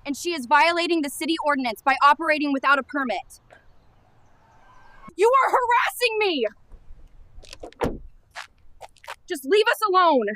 And she is violating the city ordinance by operating without a permit. You are harassing me! Just leave us alone!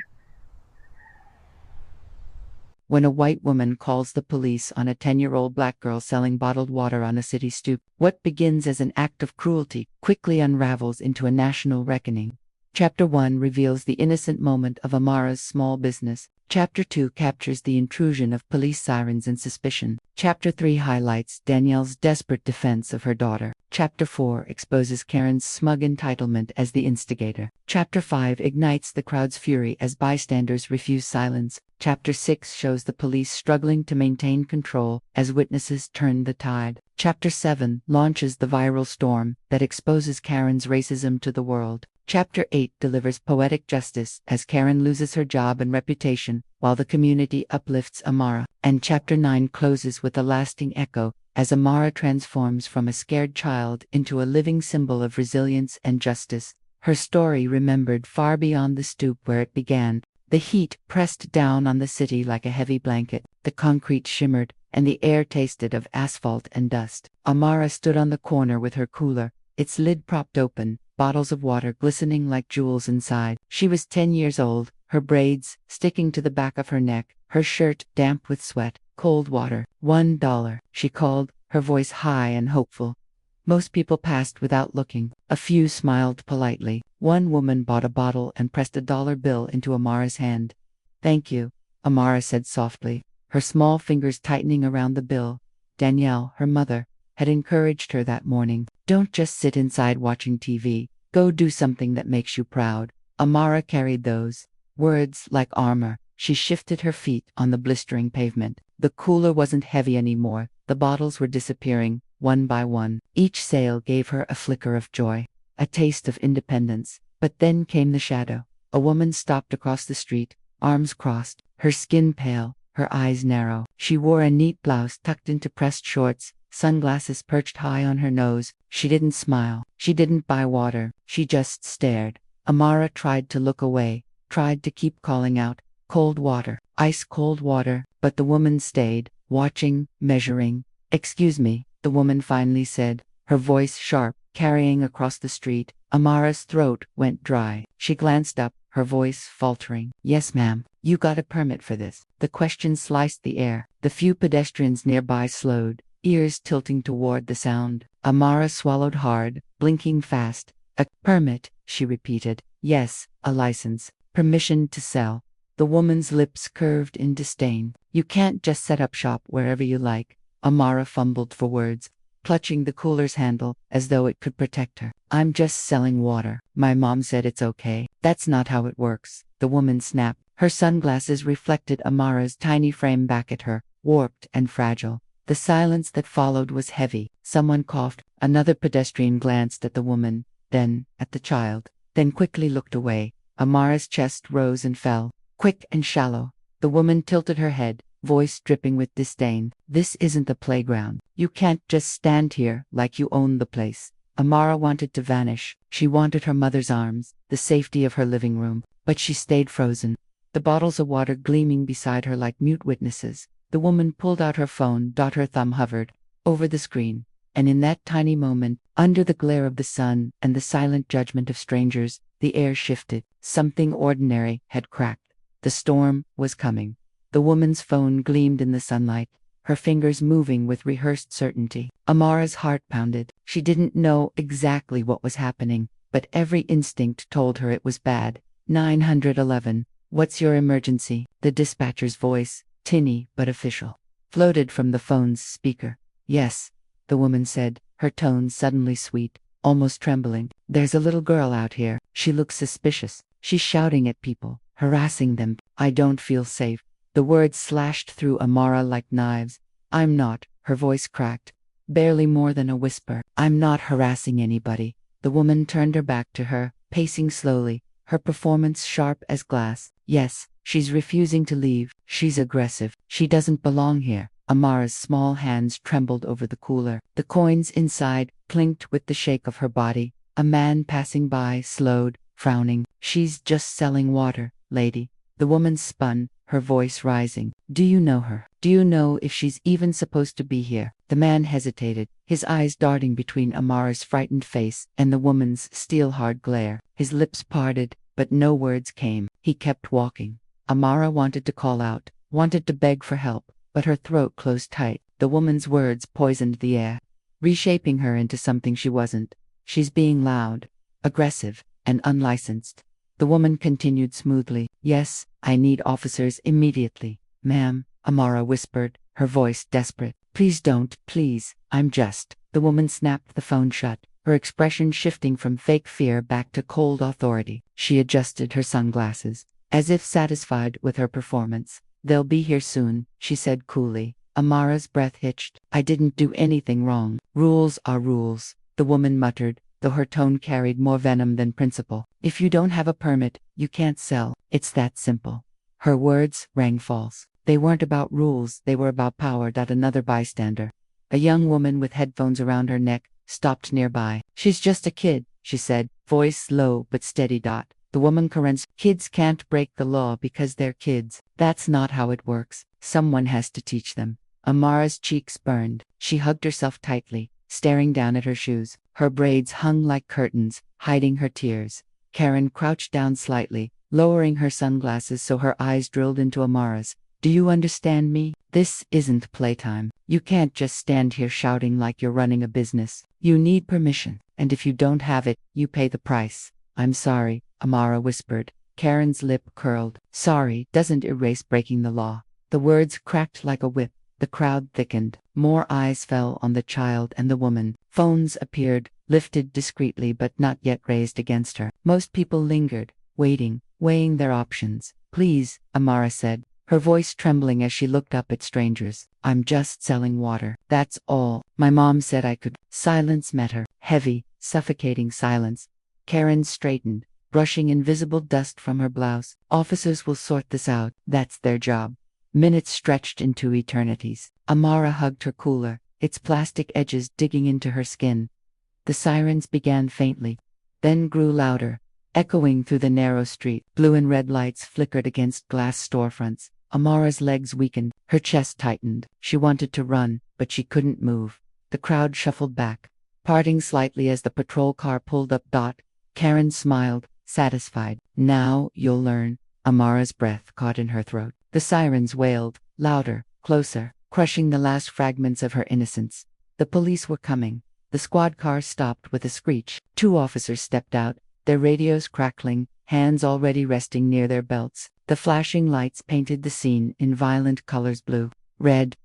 When a white woman calls the police on a 10-year-old black girl selling bottled water on a city stoop, what begins as an act of cruelty quickly unravels into a national reckoning. Chapter 1 reveals the innocent moment of Amara's small business. Chapter 2 captures the intrusion of police sirens and suspicion. Chapter 3 highlights Danielle's desperate defense of her daughter. Chapter 4 exposes Karen's smug entitlement as the instigator. Chapter 5 ignites the crowd's fury as bystanders refuse silence. Chapter 6 shows the police struggling to maintain control as witnesses turn the tide. Chapter 7 launches the viral storm that exposes Karen's racism to the world. Chapter 8 delivers poetic justice as Karen loses her job and reputation, while the community uplifts Amara. And Chapter 9 closes with a lasting echo, as Amara transforms from a scared child into a living symbol of resilience and justice. Her story remembered far beyond the stoop where it began. The heat pressed down on the city like a heavy blanket, the concrete shimmered, and the air tasted of asphalt and dust. Amara stood on the corner with her cooler, its lid propped open, bottles of water glistening like jewels inside. She was 10 years old, her braids sticking to the back of her neck, her shirt damp with sweat. Cold water, $1, she called, her voice high and hopeful. Most people passed without looking. A few smiled politely. One woman bought a bottle and pressed a dollar bill into Amara's hand. "Thank you," Amara said softly, her small fingers tightening around the bill. Danielle, her mother, had encouraged her that morning. "Don't just sit inside watching TV. Go do something that makes you proud." Amara carried those words like armor. She shifted her feet on the blistering pavement. The cooler wasn't heavy anymore. The bottles were disappearing, one by one. Each sale gave her a flicker of joy, a taste of independence. But then came the shadow. A woman stopped across the street, arms crossed, her skin pale, her eyes narrow. She wore a neat blouse tucked into pressed shorts, sunglasses perched high on her nose. She didn't smile. She didn't buy water. She just stared. Amara tried to look away, tried to keep calling out, "Cold water, ice cold water," but the woman stayed, watching, measuring. "Excuse me," the woman finally said, her voice sharp, carrying across the street. Amara's throat went dry. She glanced up, her voice faltering. "Yes, ma'am. You got a permit for this?" The question sliced the air. The few pedestrians nearby slowed, ears tilting toward the sound. Amara swallowed hard, blinking fast. "A permit," she repeated. "Yes, a license. Permission to sell." The woman's lips curved in disdain. "You can't just set up shop wherever you like." Amara fumbled for words, clutching the cooler's handle as though it could protect her. "I'm just selling water. My mom said it's okay." "That's not how it works," the woman snapped. Her sunglasses reflected Amara's tiny frame back at her, warped and fragile. The silence that followed was heavy. Someone coughed. Another pedestrian glanced at the woman, then at the child, then quickly looked away. Amara's chest rose and fell, quick and shallow. The woman tilted her head, voice dripping with disdain. "This isn't the playground. You can't just stand here like you own the place." Amara wanted to vanish. She wanted her mother's arms, the safety of her living room, but she stayed frozen, the bottles of water gleaming beside her like mute witnesses. The woman pulled out her phone. Her thumb hovered over the screen, and in that tiny moment, under the glare of the sun and the silent judgment of strangers, the air shifted. Something ordinary had cracked. The storm was coming. The woman's phone gleamed in the sunlight, her fingers moving with rehearsed certainty. Amara's heart pounded. She didn't know exactly what was happening, but every instinct told her it was bad. 911, "What's your emergency?" The dispatcher's voice, tinny but official, floated from the phone's speaker. "Yes," the woman said, her tone suddenly sweet, almost trembling. "There's a little girl out here. She looks suspicious. She's shouting at people, harassing them. I don't feel safe." The words slashed through Amara like knives. "I'm not," her voice cracked, barely more than a whisper. "I'm not harassing anybody." The woman turned her back to her, pacing slowly, her performance sharp as glass. "Yes, she's refusing to leave. She's aggressive. She doesn't belong here." Amara's small hands trembled over the cooler. The coins inside clinked with the shake of her body. A man passing by slowed, frowning. "She's just selling water, lady." The woman spun, her voice rising. Do you know her? Do you know if she's even supposed to be here? The man hesitated, his eyes darting between Amara's frightened face and the woman's steel-hard glare. His lips parted, but no words came. He kept walking. Amara wanted to call out, wanted to beg for help, but her throat closed tight. The woman's words poisoned the air, reshaping her into something she wasn't. She's being loud, aggressive, and unlicensed. The woman continued smoothly. Yes, I need officers immediately. Ma'am, Amara whispered, her voice desperate. Please don't, please, I'm just. The woman snapped the phone shut, her expression shifting from fake fear back to cold authority. She adjusted her sunglasses, as if satisfied with her performance. They'll be here soon, she said coolly. Amara's breath hitched. I didn't do anything wrong. Rules are rules, the woman muttered, though her tone carried more venom than principle. If you don't have a permit, you can't sell. It's that simple. Her words rang false. They weren't about rules, they were about power. Another bystander, a young woman with headphones around her neck, stopped nearby. She's just a kid, she said, voice low but steady. The woman caressed. Kids can't break the law because they're kids. That's not how it works. Someone has to teach them. Amara's cheeks burned. She hugged herself tightly, staring down at her shoes. Her braids hung like curtains, hiding her tears. Karen crouched down slightly, lowering her sunglasses so her eyes drilled into Amara's. Do you understand me? This isn't playtime. You can't just stand here shouting like you're running a business. You need permission, and if you don't have it, you pay the price. I'm sorry, Amara whispered. Karen's lip curled. Sorry doesn't erase breaking the law. The words cracked like a whip. The crowd thickened. More eyes fell on the child and the woman. Phones appeared, lifted discreetly but not yet raised against her. Most people lingered, waiting, weighing their options. Please, Amara said, her voice trembling as she looked up at strangers. I'm just selling water. That's all. My mom said I could. Silence met her. Heavy, suffocating silence. Karen straightened, brushing invisible dust from her blouse. Officers will sort this out. That's their job. Minutes stretched into eternities. Amara hugged her cooler, its plastic edges digging into her skin. The sirens began faintly, then grew louder, echoing through the narrow street. Blue and red lights flickered against glass storefronts. Amara's legs weakened, her chest tightened. She wanted to run, but she couldn't move. The crowd shuffled back, parting slightly as the patrol car pulled up. Karen smiled, satisfied. Now you'll learn. Amara's breath caught in her throat. The sirens wailed, louder, closer, crushing the last fragments of her innocence. The police were coming. The squad car stopped with a screech. 2 officers stepped out, their radios crackling, hands already resting near their belts. The flashing lights painted the scene in violent colors: blue, red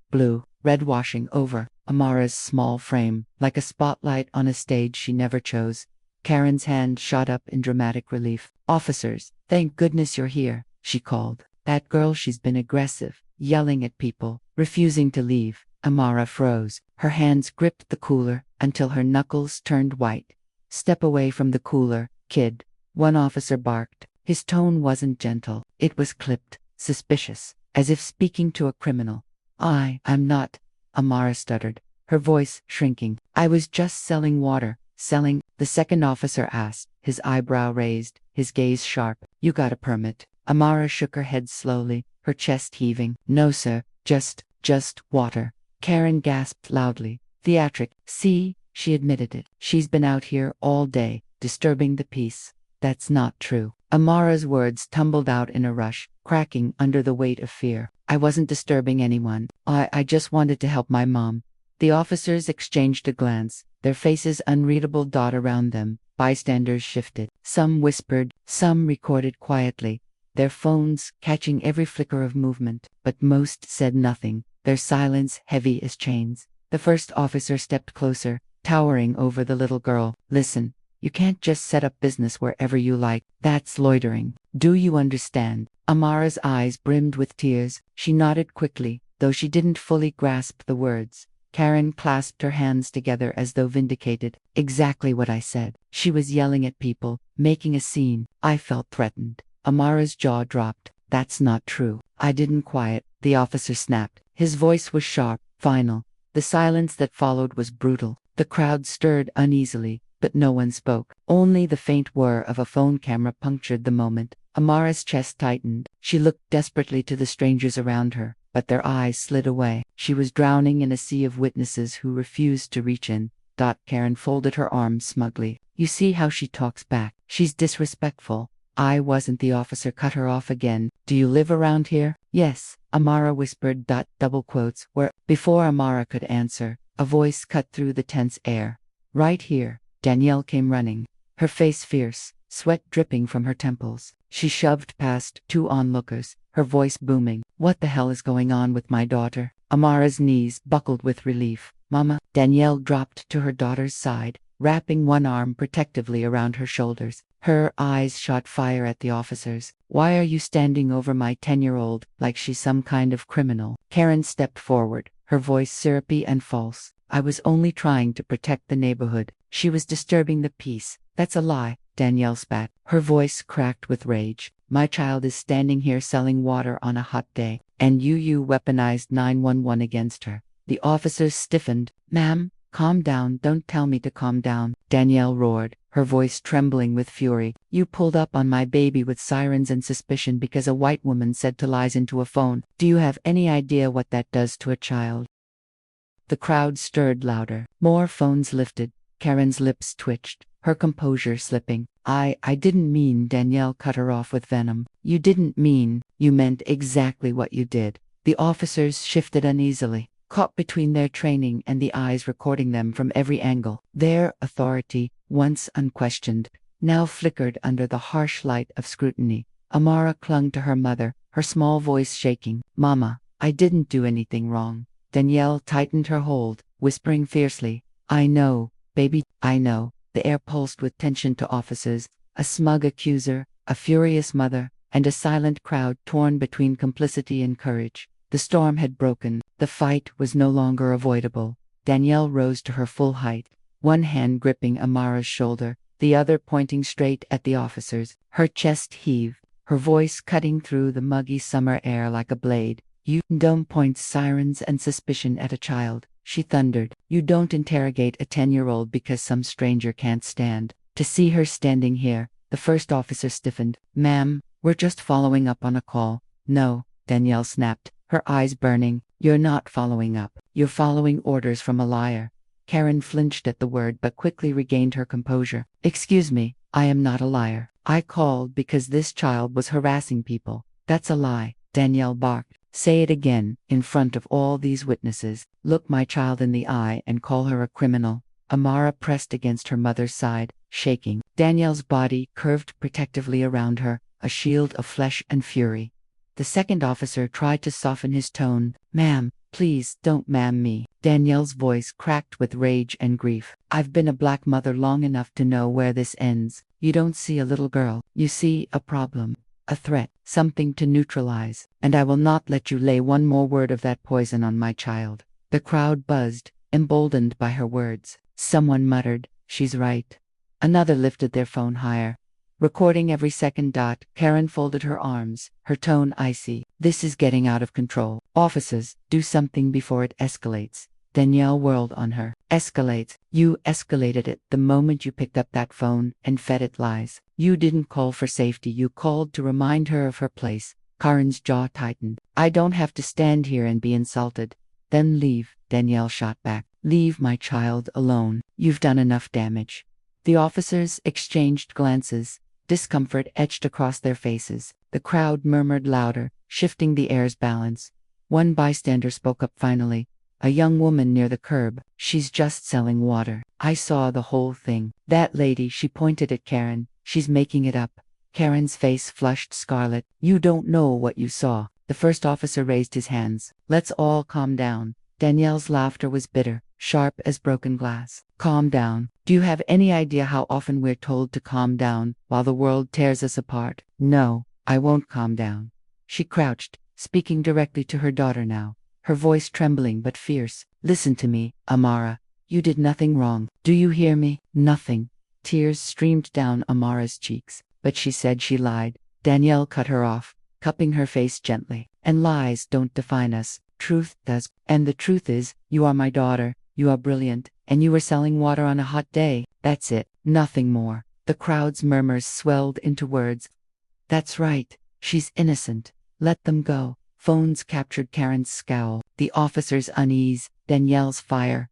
washing over Amara's small frame, like a spotlight on a stage she never chose. Karen's hand shot up in dramatic relief. Officers, thank goodness you're here, she called. That girl, she's been aggressive, yelling at people, refusing to leave. Amara froze. Her hands gripped the cooler until her knuckles turned white. Step away from the cooler, kid. One officer barked. His tone wasn't gentle. It was clipped, suspicious, as if speaking to a criminal. I'm not, Amara stuttered, her voice shrinking. I was just selling water. Selling? The second officer asked, his eyebrow raised, his gaze sharp. You got a permit? Amara shook her head slowly, her chest heaving. No, sir, just water. Karen gasped loudly. Theatric. See, she admitted it. She's been out here all day, disturbing the peace. That's not true. Amara's words tumbled out in a rush, cracking under the weight of fear. I wasn't disturbing anyone. I just wanted to help my mom. The officers exchanged a glance, their faces unreadable. Around them, bystanders shifted. Some whispered, some recorded quietly, their phones catching every flicker of movement, but most said nothing, their silence heavy as chains. The first officer stepped closer, towering over the little girl. Listen, you can't just set up business wherever you like. That's loitering. Do you understand? Amara's eyes brimmed with tears. She nodded quickly, though she didn't fully grasp the words. Karen clasped her hands together as though vindicated. Exactly what I said. She was yelling at people, making a scene. I felt threatened. Amara's jaw dropped. That's not true. I didn't quiet, the officer snapped. His voice was sharp, final. The silence that followed was brutal. The crowd stirred uneasily, but no one spoke. Only the faint whir of a phone camera punctured the moment. Amara's chest tightened. She looked desperately to the strangers around her, but their eyes slid away. She was drowning in a sea of witnesses who refused to reach in. Karen folded her arms smugly. You see how she talks back. She's disrespectful. I wasn't. The officer cut her off again. Do you live around here? Yes, Amara whispered. Double quotes. Where? Before Amara could answer, a voice cut through the tense air. Right here. Danielle came running, her face fierce, sweat dripping from her temples. She shoved past two onlookers, her voice booming. What the hell is going on with my daughter? Amara's knees buckled with relief. Mama. Danielle dropped to her daughter's side, wrapping one arm protectively around her shoulders. Her eyes shot fire at the officers. Why are you standing over my 10-year-old like she's some kind of criminal? Karen stepped forward, her voice syrupy and false. I was only trying to protect the neighborhood. She was disturbing the peace. That's a lie, Danielle spat, her voice cracked with rage. My child is standing here selling water on a hot day, and you weaponized 911 against her. The officers stiffened. Ma'am, calm down. Don't tell me to calm down, Danielle roared, her voice trembling with fury. You pulled up on my baby with sirens and suspicion because a white woman said to lies into a phone. Do you have any idea what that does to a child? The crowd stirred louder. More phones lifted. Karen's lips twitched, her composure slipping. I didn't mean. Danielle cut her off with venom. You didn't mean. You meant exactly what you did. The officers shifted uneasily, caught between their training and the eyes recording them from every angle. Their authority, once unquestioned, now flickered under the harsh light of scrutiny. Amara clung to her mother, her small voice shaking. Mama, I didn't do anything wrong. Danielle tightened her hold, whispering fiercely. I know, baby, I know. The air pulsed with tension to officers, a smug accuser, a furious mother, and a silent crowd torn between complicity and courage. The storm had broken. The fight was no longer avoidable. Danielle rose to her full height, one hand gripping Amara's shoulder, the other pointing straight at the officers. Her chest heaved, her voice cutting through the muggy summer air like a blade. You don't point sirens and suspicion at a child, she thundered. You don't interrogate a 10-year-old because some stranger can't stand. To see her standing here, the first officer stiffened. Ma'am, we're just following up on a call. No, Danielle snapped, her eyes burning. You're not following up. You're following orders from a liar. Karen flinched at the word but quickly regained her composure. Excuse me, I am not a liar. I called because this child was harassing people. That's a lie, Danielle barked. Say it again, in front of all these witnesses. Look my child in the eye and call her a criminal. Amara pressed against her mother's side, shaking. Danielle's body curved protectively around her, a shield of flesh and fury. The second officer tried to soften his tone. Ma'am, please don't ma'am me. Danielle's voice cracked with rage and grief. I've been a black mother long enough to know where this ends. You don't see a little girl. You see a problem. A threat, something to neutralize, and I will not let you lay one more word of that poison on my child. The crowd buzzed, emboldened by her words. Someone muttered, she's right. Another lifted their phone higher, recording every second. Karen folded her arms, her tone icy. This is getting out of control. Officers, do something before it escalates. Danielle whirled on her. Escalates? You escalated it the moment you picked up that phone and fed it lies. You didn't call for safety, you called to remind her of her place. Karen's jaw tightened. I don't have to stand here and be insulted. Then leave, Danielle shot back. Leave my child alone. You've done enough damage. The officers exchanged glances. Discomfort etched across their faces. The crowd murmured louder, shifting the air's balance. One bystander spoke up finally. A young woman near the curb. She's just selling water. I saw the whole thing. That lady, she pointed at Karen. She's making it up. Karen's face flushed scarlet. You don't know what you saw. The first officer raised his hands. Let's all calm down. Danielle's laughter was bitter, sharp as broken glass. Calm down. Do you have any idea how often we're told to calm down while the world tears us apart? No, I won't calm down. She crouched, speaking directly to her daughter now, her voice trembling but fierce. Listen to me, Amara. You did nothing wrong. Do you hear me? Nothing. Tears streamed down Amara's cheeks, but she said she lied. Danielle cut her off, cupping her face gently. And lies don't define us. Truth does. And the truth is, you are my daughter, you are brilliant, and you were selling water on a hot day. That's it. Nothing more. The crowd's murmurs swelled into words. That's right. She's innocent. Let them go. Phones captured Karen's scowl, the officer's unease, Danielle's fire.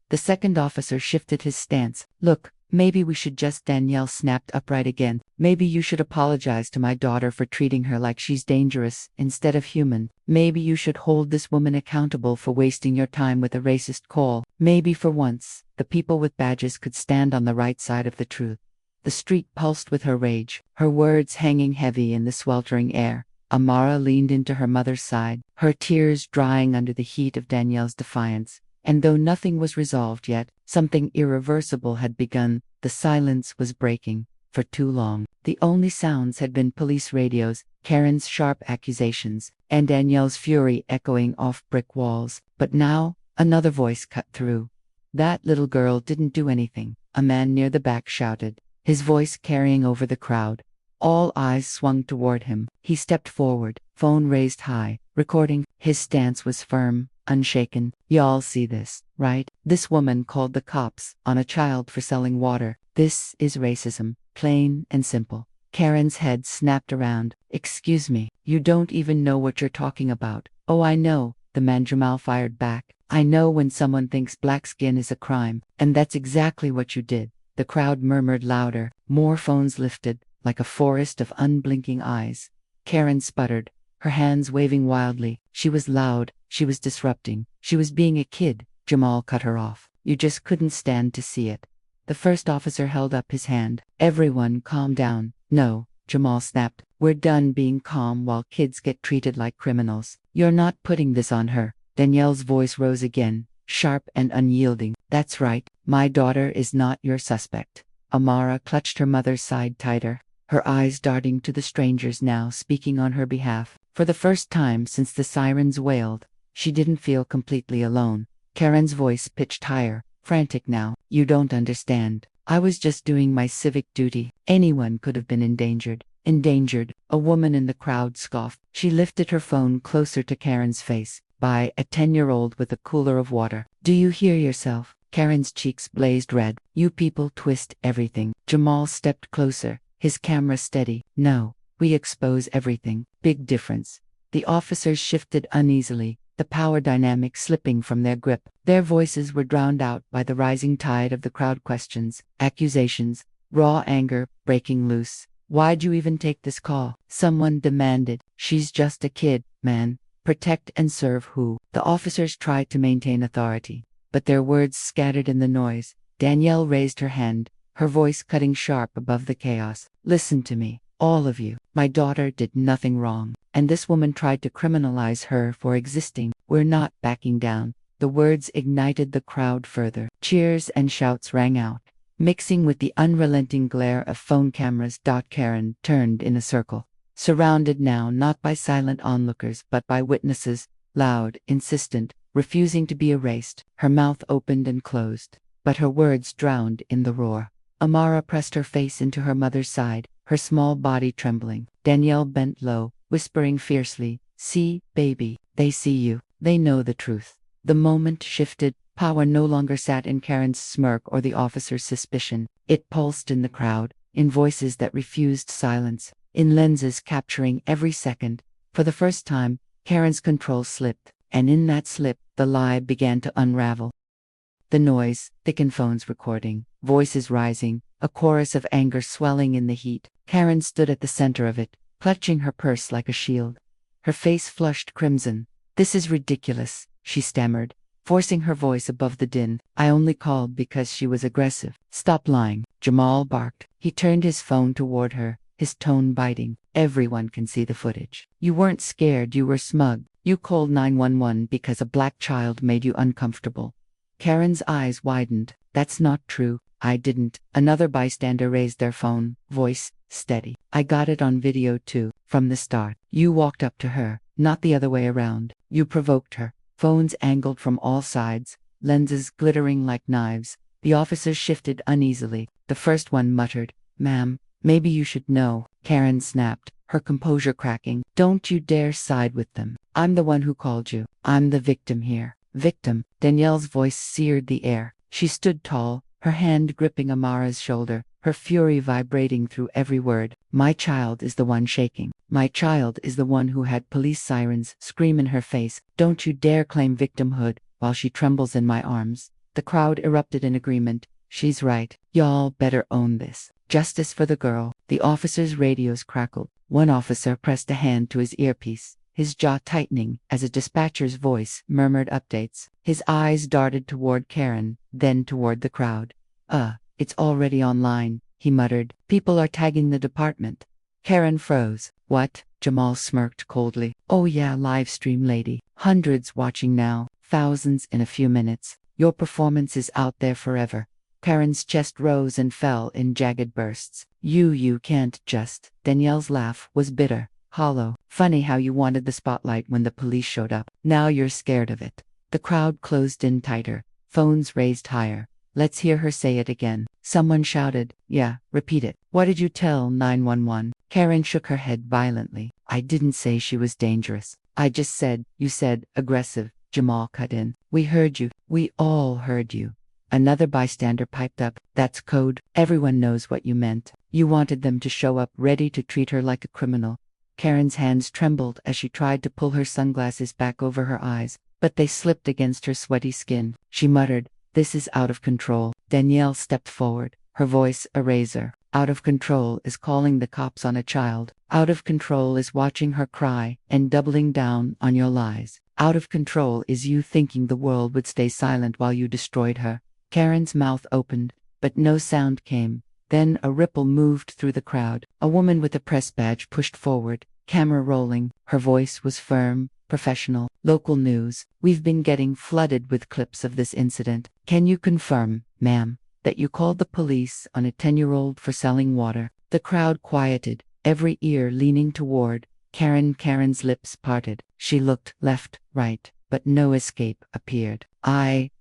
The second officer shifted his stance. Look, maybe we should just. Danielle snapped upright again. Maybe you should apologize to my daughter for treating her like she's dangerous instead of human. Maybe you should hold this woman accountable for wasting your time with a racist call. Maybe for once, the people with badges could stand on the right side of the truth. The street pulsed with her rage, her words hanging heavy in the sweltering air. Amara leaned into her mother's side, her tears drying under the heat of Danielle's defiance. And though nothing was resolved yet, something irreversible had begun. The silence was breaking. For too long, the only sounds had been police radios, Karen's sharp accusations, and Danielle's fury echoing off brick walls. But now, another voice cut through. That little girl didn't do anything, a man near the back shouted, his voice carrying over the crowd. All eyes swung toward him. He stepped forward, phone raised high, recording. His stance was firm, unshaken. Y'all see this, right? This woman called the cops on a child for selling water. This is racism, plain and simple. Karen's head snapped around. Excuse me, you don't even know what you're talking about. Oh, I know, the man Jamal fired back. I know when someone thinks black skin is a crime, and that's exactly what you did. The crowd murmured louder, more phones lifted, like a forest of unblinking eyes. Karen sputtered, her hands waving wildly. She was loud, she was disrupting, she was being a kid. Jamal cut her off. You just couldn't stand to see it. The first officer held up his hand. Everyone calm down. No, Jamal snapped. We're done being calm while kids get treated like criminals. You're not putting this on her. Danielle's voice rose again, sharp and unyielding. That's right, my daughter is not your suspect. Amara clutched her mother's side tighter, her eyes darting to the strangers now speaking on her behalf. For the first time since the sirens wailed, she didn't feel completely alone. Karen's voice pitched higher, frantic now. You don't understand. I was just doing my civic duty. Anyone could have been endangered. Endangered, a woman in the crowd scoffed. She lifted her phone closer to Karen's face. By a 10-year-old with a cooler of water. Do you hear yourself? Karen's cheeks blazed red. You people twist everything. Jamal stepped closer, his camera steady. No, we expose everything. Big difference. The officers shifted uneasily, the power dynamic slipping from their grip. Their voices were drowned out by the rising tide of the crowd questions, accusations, raw anger breaking loose. Why'd you even take this call? Someone demanded. She's just a kid, man. Protect and serve who? The officers tried to maintain authority, but their words scattered in the noise. Danielle raised her hand, her voice cutting sharp above the chaos. Listen to me, all of you. My daughter did nothing wrong, and this woman tried to criminalize her for existing. We're not backing down. The words ignited the crowd further. Cheers and shouts rang out, mixing with the unrelenting glare of phone cameras. Karen turned in a circle. Surrounded now not by silent onlookers but by witnesses, loud, insistent, refusing to be erased. Her mouth opened and closed, but her words drowned in the roar. Amara pressed her face into her mother's side, her small body trembling. Danielle bent low, whispering fiercely, See, baby, they see you, they know the truth. The moment shifted. Power no longer sat in Karen's smirk or the officer's suspicion. It pulsed in the crowd, in voices that refused silence, in lenses capturing every second. For the first time, Karen's control slipped, and in that slip, the lie began to unravel. The noise thickened, phones recording, voices rising, a chorus of anger swelling in the heat. Karen stood at the center of it, clutching her purse like a shield. Her face flushed crimson. This is ridiculous, she stammered, forcing her voice above the din. I only called because she was aggressive. Stop lying, Jamal barked. He turned his phone toward her, his tone biting. Everyone can see the footage. You weren't scared, you were smug. You called 911 because a black child made you uncomfortable. Karen's eyes widened. That's not true. I didn't. Another bystander raised their phone, voice steady. I got it on video too, from the start. You walked up to her, not the other way around. You provoked her. Phones angled from all sides, lenses glittering like knives. The officers shifted uneasily. The first one muttered, Ma'am, maybe you should know. Karen snapped, her composure cracking. Don't you dare side with them. I'm the one who called you. I'm the victim here. Victim. Danielle's voice seared the air. She stood tall, her hand gripping Amara's shoulder, her fury vibrating through every word. My child is the one shaking. My child is the one who had police sirens scream in her face. Don't you dare claim victimhood while she trembles in my arms. The crowd erupted in agreement. She's right. Y'all better own this. Justice for the girl. The officers' radios crackled. One officer pressed a hand to his earpiece, his jaw tightening as a dispatcher's voice murmured updates. His eyes darted toward Karen, then toward the crowd. It's already online, he muttered. People are tagging the department. Karen froze. What? Jamal smirked coldly. Oh yeah, live stream lady. Hundreds watching now, thousands in a few minutes. Your performance is out there forever. Karen's chest rose and fell in jagged bursts. You can't just. Danielle's laugh was bitter, hollow. Funny how you wanted the spotlight when the police showed up. Now you're scared of it. The crowd closed in tighter, phones raised higher. Let's hear her say it again. Someone shouted. Yeah, repeat it. What did you tell 911? Karen shook her head violently. I didn't say she was dangerous. I just said, you said, aggressive. Jamal cut in. We heard you. We all heard you. Another bystander piped up. That's code. Everyone knows what you meant. You wanted them to show up ready to treat her like a criminal. Karen's hands trembled as she tried to pull her sunglasses back over her eyes, but they slipped against her sweaty skin. She muttered, "This is out of control." Danielle stepped forward, her voice a razor. Out of control is calling the cops on a child. Out of control is watching her cry and doubling down on your lies. Out of control is you thinking the world would stay silent while you destroyed her. Karen's mouth opened, but no sound came. Then a ripple moved through the crowd. A woman with a press badge pushed forward, camera rolling. Her voice was firm, professional. Local news. We've been getting flooded with clips of this incident. Can you confirm, ma'am, that you called the police on a 10-year-old for selling water? The crowd quieted, every ear leaning toward Karen. Karen's lips parted. She looked left, right, but no escape appeared. I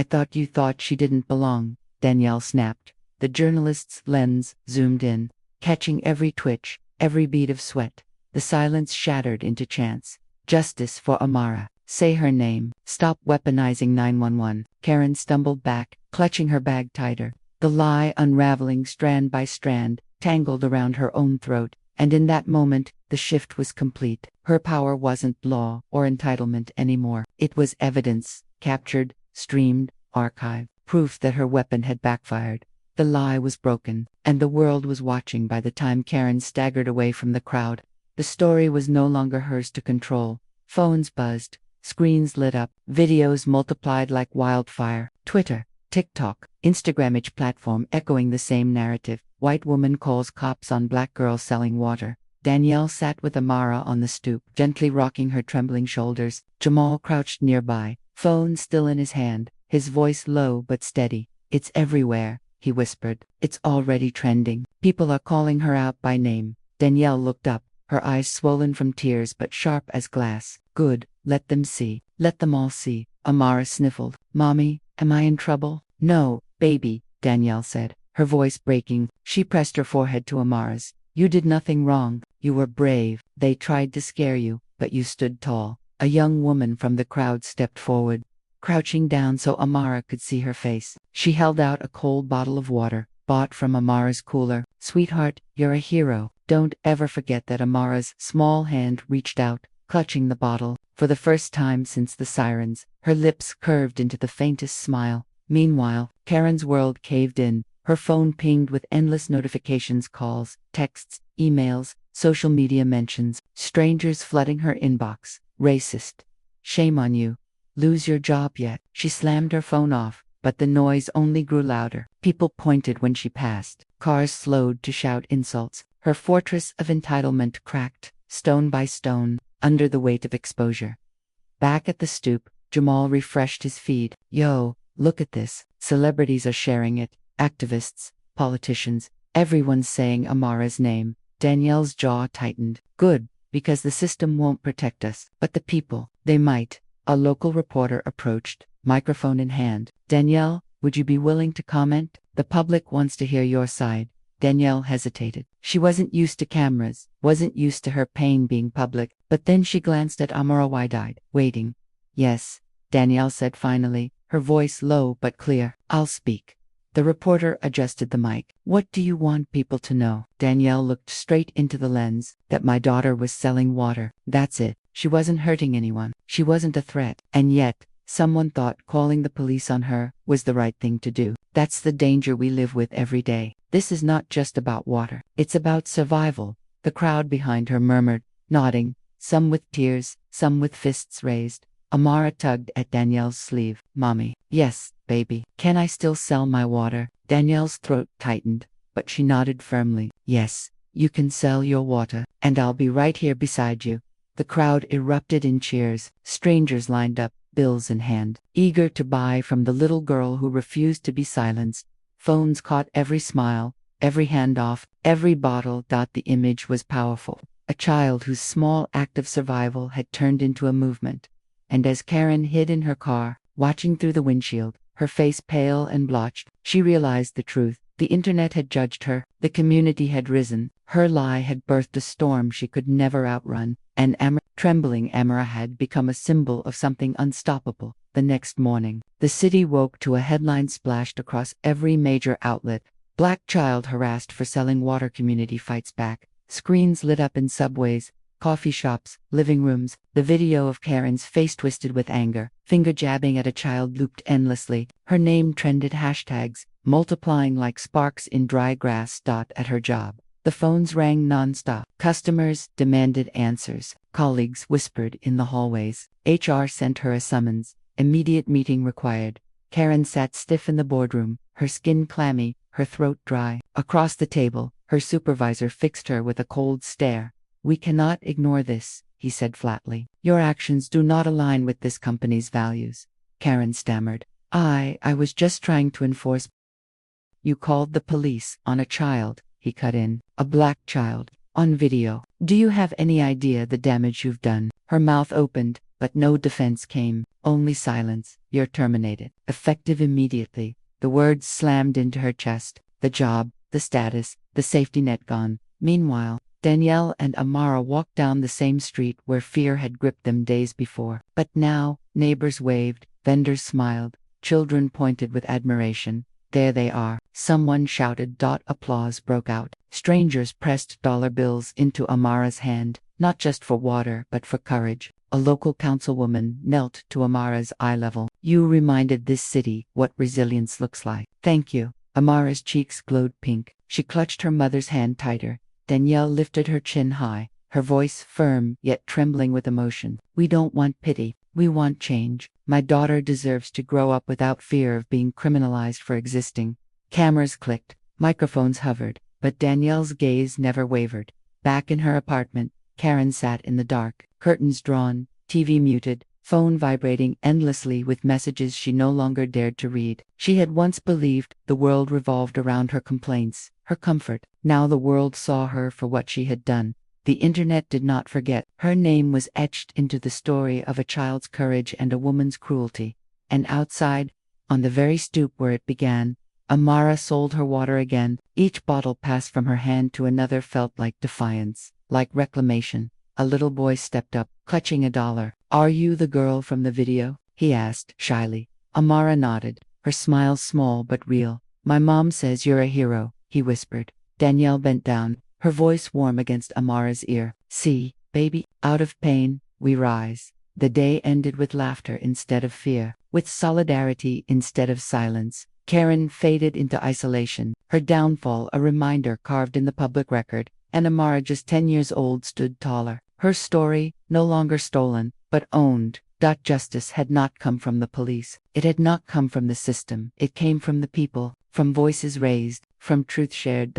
thought you thought she didn't belong, Danielle snapped. The journalist's lens zoomed in, catching every twitch, every bead of sweat. The silence shattered into chants. Justice for Amara. Say her name. Stop weaponizing 911. Karen stumbled back, clutching her bag tighter. The lie unraveling strand by strand, tangled around her own throat. And in that moment, the shift was complete. Her power wasn't law or entitlement anymore. It was evidence, captured, streamed, archived. Proof that her weapon had backfired. The lie was broken, and the world was watching by the time Karen staggered away from the crowd. The story was no longer hers to control. Phones buzzed, screens lit up, videos multiplied like wildfire. Twitter, TikTok, Instagram, each platform echoing the same narrative. White woman calls cops on black girl selling water. Danielle sat with Amara on the stoop, gently rocking her trembling shoulders. Jamal crouched nearby, phone still in his hand, his voice low but steady. It's everywhere, he whispered. It's already trending. People are calling her out by name. Danielle looked up, her eyes swollen from tears but sharp as glass. Good, let them see. Let them all see. Amara sniffled. Mommy, am I in trouble? No, baby, Danielle said, her voice breaking. She pressed her forehead to Amara's. You did nothing wrong. You were brave. They tried to scare you, but you stood tall. A young woman from the crowd stepped forward, crouching down so Amara could see her face. She held out a cold bottle of water, bought from Amara's cooler. Sweetheart, you're a hero. Don't ever forget that. Amara's small hand reached out, clutching the bottle. For the first time since the sirens, her lips curved into the faintest smile. Meanwhile, Karen's world caved in. Her phone pinged with endless notifications, calls, texts, emails, social media mentions, strangers flooding her inbox. Racist. Shame on you. Lose your job yet? She slammed her phone off, but the noise only grew louder. People pointed when she passed. Cars slowed to shout insults. Her fortress of entitlement cracked, stone by stone, under the weight of exposure. Back at the stoop, Jamal refreshed his feed. Yo, look at this. Celebrities are sharing it. Activists, politicians, everyone's saying Amara's name. Danielle's jaw tightened. Good, because the system won't protect us. But the people, they might. A local reporter approached, microphone in hand. Danielle, would you be willing to comment? The public wants to hear your side. Danielle hesitated. She wasn't used to cameras, wasn't used to her pain being public, but then she glanced at Amara wide-eyed, waiting. Yes, Danielle said finally, her voice low but clear. I'll speak. The reporter adjusted the mic. What do you want people to know? Danielle looked straight into the lens. That my daughter was selling water. That's it. She wasn't hurting anyone. She wasn't a threat. And yet, someone thought calling the police on her was the right thing to do. That's the danger we live with every day. This is not just about water. It's about survival. The crowd behind her murmured, nodding, some with tears, some with fists raised. Amara tugged at Danielle's sleeve. Mommy. Yes, baby. Can I still sell my water? Danielle's throat tightened, but she nodded firmly. Yes, you can sell your water, and I'll be right here beside you. The crowd erupted in cheers. Strangers lined up, bills in hand, eager to buy from the little girl who refused to be silenced. Phones caught every smile, every handoff, every bottle. The image was powerful. A child whose small act of survival had turned into a movement. And as Karen hid in her car, watching through the windshield, her face pale and blotched, she realized the truth. The internet had judged her, the community had risen, her lie had birthed a storm she could never outrun, and trembling Amara had become a symbol of something unstoppable. The next morning, the city woke to a headline splashed across every major outlet. Black child harassed for selling water, community fights back. Screens lit up in subways, coffee shops, living rooms. The video of Karen's face twisted with anger, finger jabbing at a child looped endlessly. Her name trended hashtags, multiplying like sparks in dry grass. At her job, the phones rang nonstop. Customers demanded answers. Colleagues whispered in the hallways. HR sent her a summons. Immediate meeting required. Karen sat stiff in the boardroom, her skin clammy, her throat dry. Across the table, her supervisor fixed her with a cold stare. We cannot ignore this, he said flatly. Your actions do not align with this company's values. Karen stammered. I was just trying to enforce. You called the police on a child, he cut in. A black child. On video. Do you have any idea the damage you've done? Her mouth opened, but no defense came, only silence. You're terminated. Effective immediately. The words slammed into her chest. The job, the status, the safety net gone. Meanwhile, Danielle and Amara walked down the same street where fear had gripped them days before. But now, neighbors waved, vendors smiled, children pointed with admiration. There they are. Someone shouted. Applause broke out. Strangers pressed dollar bills into Amara's hand, not just for water but for courage. A local councilwoman knelt to Amara's eye level. You reminded this city what resilience looks like. Thank you. Amara's cheeks glowed pink. She clutched her mother's hand tighter. Danielle lifted her chin high, her voice firm yet trembling with emotion. We don't want pity. We want change. My daughter deserves to grow up without fear of being criminalized for existing. Cameras clicked, microphones hovered, but Danielle's gaze never wavered. Back in her apartment, Karen sat in the dark, curtains drawn, TV muted, phone vibrating endlessly with messages she no longer dared to read. She had once believed the world revolved around her complaints, her comfort. Now the world saw her for what she had done. The internet did not forget. Her name was etched into the story of a child's courage and a woman's cruelty. And outside, on the very stoop where it began, Amara sold her water again. Each bottle passed from her hand to another felt like defiance, like reclamation. A little boy stepped up, clutching $1. Are you the girl from the video? He asked, shyly. Amara nodded, her smile small but real. My mom says you're a hero, he whispered. Danielle bent down, her voice warm against Amara's ear. See, baby, out of pain, we rise. The day ended with laughter instead of fear, with solidarity instead of silence. Karen faded into isolation, her downfall a reminder carved in the public record, and Amara, just 10 years old, stood taller. Her story, no longer stolen, but owned. Justice had not come from the police. It had not come from the system. It came from the people, from voices raised, from truth shared.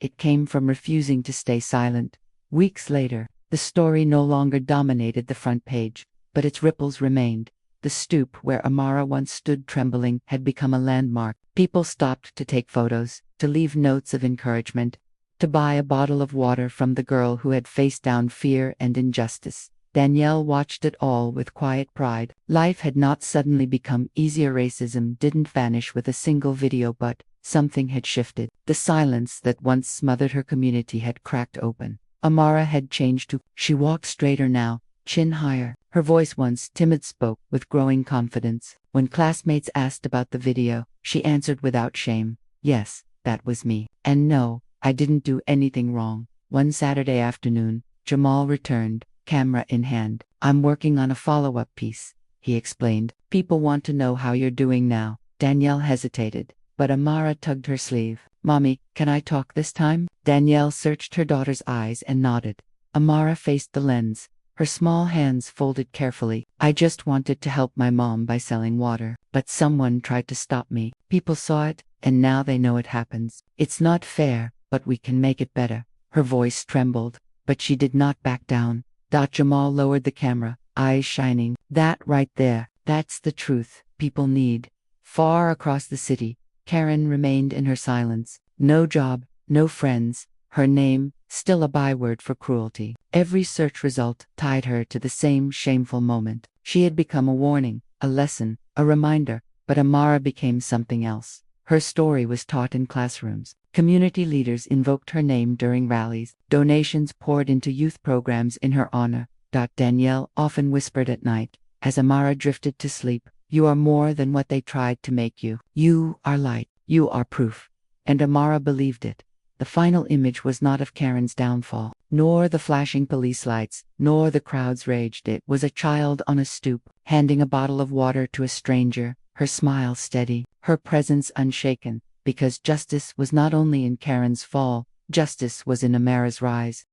It came from refusing to stay silent. Weeks later, the story no longer dominated the front page, but its ripples remained. The stoop where Amara once stood trembling had become a landmark. People stopped to take photos, to leave notes of encouragement, to buy a bottle of water from the girl who had faced down fear and injustice. Danielle watched it all with quiet pride. Life had not suddenly become easier. Racism didn't vanish with a single video, but something had shifted. The silence that once smothered her community had cracked open. Amara had changed too. She walked straighter now, chin higher. Her voice, once timid, spoke with growing confidence. When classmates asked about the video, She answered without shame. Yes, that was me. And no, I didn't do anything wrong. One Saturday afternoon, Jamal returned, camera in hand. I'm working on a follow-up piece, he explained. People want to know how you're doing now. Danielle hesitated, but Amara tugged her sleeve. Mommy, can I talk this time? Danielle searched her daughter's eyes and nodded. Amara faced the lens, her small hands folded carefully. I just wanted to help my mom by selling water, but someone tried to stop me. People saw it, and now they know it happens. It's not fair, but we can make it better. Her voice trembled, but she did not back down. Jamal lowered the camera, eyes shining. That right there, that's the truth people need. Far across the city, Karen remained in her silence. No job, no friends, her name, still a byword for cruelty. Every search result tied her to the same shameful moment. She had become a warning, a lesson, a reminder, but Amara became something else. Her story was taught in classrooms. Community leaders invoked her name during rallies. Donations poured into youth programs in her honor. Danielle often whispered at night, as Amara drifted to sleep, "You are more than what they tried to make you. You are light. You are proof." And Amara believed it. The final image was not of Karen's downfall, nor the flashing police lights, nor the crowd's rage. It was a child on a stoop, handing a bottle of water to a stranger, her smile steady, her presence unshaken, because justice was not only in Karen's fall, justice was in Amara's rise.